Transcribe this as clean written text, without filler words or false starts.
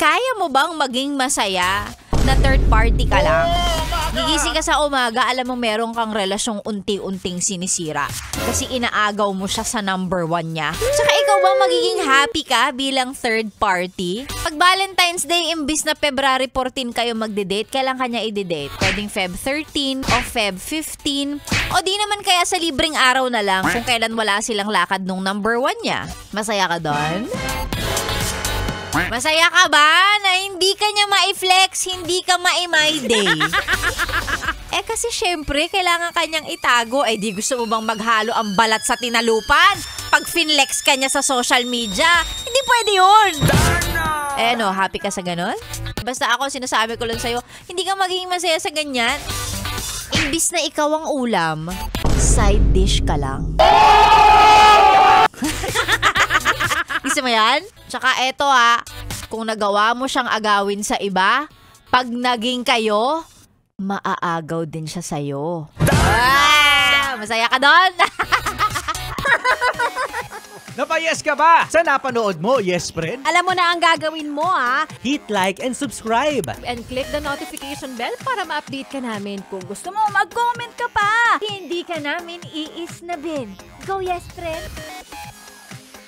kaya mo bang maging masaya na third party ka lang? Gigising ka sa umaga, alam mo meron kang relasyong unti-unting sinisira. Kasi inaagaw mo siya sa number 1 niya. Tsaka ikaw bang magiging happy ka bilang third party? Pag Valentine's Day, imbis na February 14 kayo magde-date, kailan kanya i-date? Pwedeng Feb 13 o Feb 15. O di naman kaya sa libreng araw na lang kung kailan wala silang lakad nung number 1 niya. Masaya ka doon? Masaya ka ba na hindi ka niya ma-flex, hindi ka ma-my day? Kasi syempre, kailangan kanyang itago. Di gusto mo bang maghalo ang balat sa tinalupan? Pag finlex ka niya sa social media, hindi pwede yun. Happy ka sa ganon? Basta ako, sinasabi ko lang sa'yo, hindi ka magiging masaya sa ganyan. Imbis na ikaw ang ulam, side dish ka lang. Gusto mo yan? Tsaka eto kung nagawa mo siyang agawin sa iba, pag naging kayo, maaagaw din siya sa'yo. Masaya ka doon? Napayes ka ba sa napanood mo, yes friend? Alam mo na ang gagawin mo, Hit like and subscribe. And click the notification bell para ma-update ka namin. Kung gusto mo, mag-comment ka pa. Hindi ka namin iisnabin. Go, yes, friend!